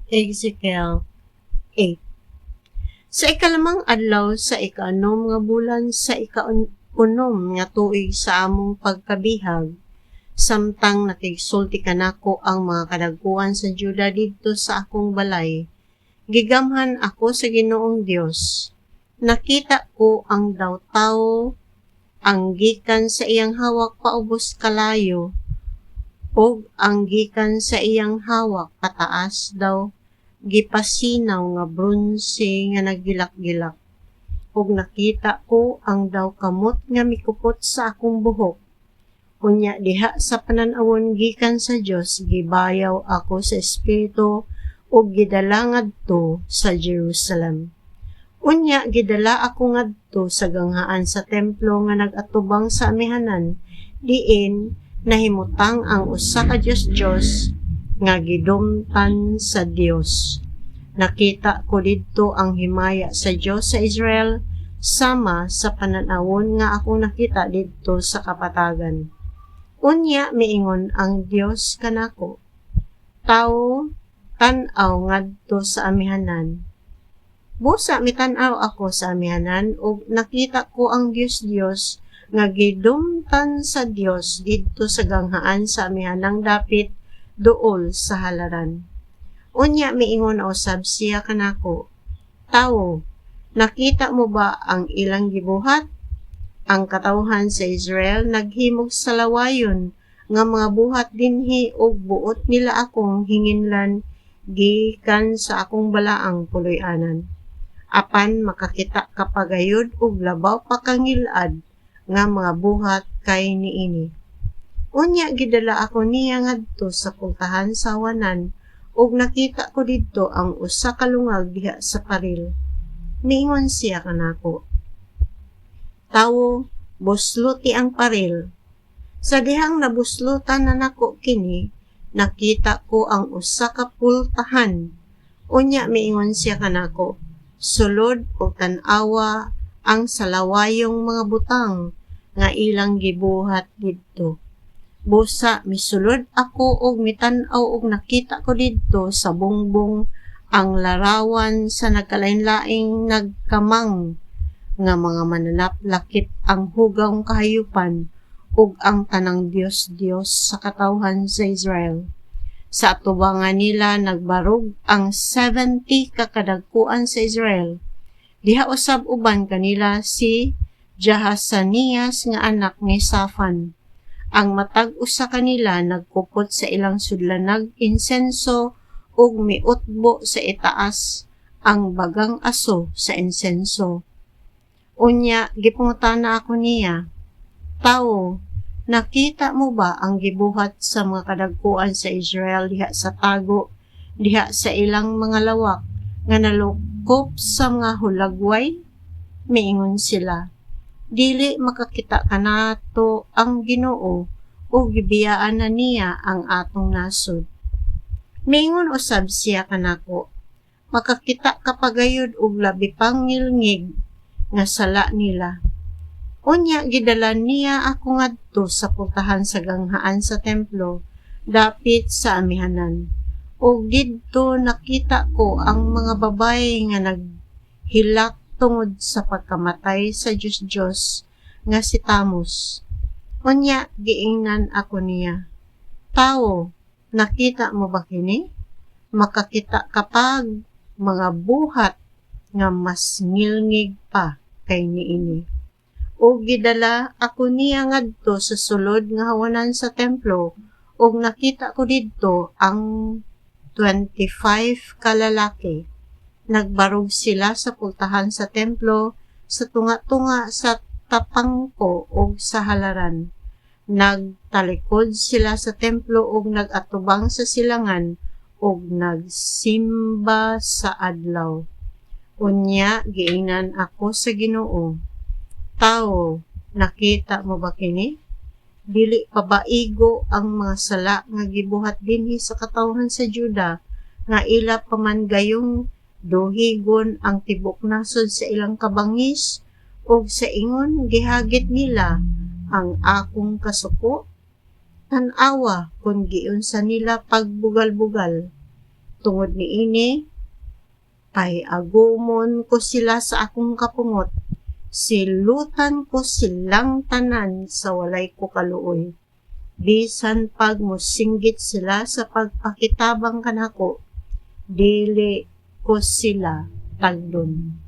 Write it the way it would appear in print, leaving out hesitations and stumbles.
Ezekiel 8. Sa ikalimang adlaw sa ikaanom nga bulan sa ikaunom nga tuig sa among pagkabihag, samtang nakigsulti kanako ang mga kadagkuhan sa Juda didto sa akong balay, gigamhan ako sa Ginoong Dios. Nakita ko ang daw tawo, ang gikan sa iyang hawak paubos kalayo, ug ang gikan sa iyang hawak pataas daw gipasinaw nga bronze nga naggilak-gilak. Ug nakita ko ang daw kamot nga mikupot sa akong buhok. Unya diha sa panan-awon gikan sa Dios, gibayaw ako sa espiritu ug gidala ngadto sa Jerusalem. Unya gidala ako ngadto sa ganghaan sa templo nga nagatubang sa amihanan, diin nahimutang ang usa ka Dios nga gidumtan sa Dios. Nakita ko didto ang himaya sa Dios sa Israel, sama sa panan-awon nga akong nakita didto sa kapatagan. Unya miingon ang Dios kanako, tawo, tan-aw ngadto sa amihanan. Busa mitan-aw ako sa amihanan ug nakita ko ang Dios nga gidumtan sa Dios didto sa ganghaan sa amihanang dapit duol sa halaran. Unya miingon usab siya kanako, tawo, nakita mo ba ang ilang gibuhat? Ang katawhan sa Israel naghimog sa lawayon nga mga buhat dinhi ug buot nila akong hinginlan gikan sa akong balaang puloy-anan. Apan makakita ka pagayod ug labaw pa kangilad nga mga buhat kay niini. Unya gidala ako niya ngadto sa pultahan sa awanan ug nakita ko didto ang usa ka lungag diha sa paril. Miingon siya kanako, tawo, busluti ang paril. Sa dihang nabuslutan na nako kini, nakita ko ang usa ka pultahan. Unya miingon siya kanako, sulod o tan-awa ang salawayong mga butang nga ilang gibuhat didto. Busa misulod ako og mitan-aw og nakita ko didto sa bungbong ang larawan sa nagkalain-laing nagkamang nga mga mananap lakip ang hugang kahayupan ug ang tanang Dios sa katawhan sa Israel. Sa atubangan nila nagbarog ang 70 kakadagkuan sa Israel. Diha usab uban kanila si Jahasanias nga anak ni Safan. Ang matag usa kanila nagkupot sa ilang sudlanag insenso ug miutbo sa itaas ang bagang aso sa insenso. Unya gipungutana ako niya, tawo, nakita mo ba ang gibuhat sa mga kadagkuan sa Israel diha sa tago, diha sa ilang mga lawak nga nalukop sa mga hulagway? Miingon sila, dili makakita kanato ang Ginoo o gibiyaan na niya ang atong nasod. Miingon usab siya kanako, makakita ka pagayod og labi pang ngilngig nga sala nila. Unya gidala niya ako ngadto sa pultahan sa ganghaan sa templo dapit sa amihanan. Ug didto nakita ko ang mga babaye nga naghilak tungod sa pagkamatay sa Diyos nga si Tamus. Unya giingnan ako niya, tawo, nakita mo ba kini? Makakita kapag mga buhat nga mas ngilngig pa kay niini. O gidala ako niya ngadto sa sulod nga hawanan sa templo ug nakita ko didto ang 25 kalalaki. Nagbarog sila sa pultahan sa templo sa tunga-tunga sa tapangko ug sa halaran. Nagtalikod sila sa templo ug nagatubang sa silangan ug nagsimba sa adlaw. Unya giingnan ako sa Ginoo, tawo, nakita mo ba kini? Dili pa ba igo ang mga sala nga gibuhat dinhi sa katawhan sa Juda nga ila paman gayong duhigon ang tibok nasod sa ilang kabangis ug sa ingon gihagit nila ang akong kasuko? Tan-awa kung giunsa nila pagbugal-bugal. Tungod niini, ay agumon ko sila sa akong kapungot. Silutan ko silang tanan sa walay ko kaluoy. Bisan pag mosinggit sila sa pagpakitabang kanako, dili ko sila taldon.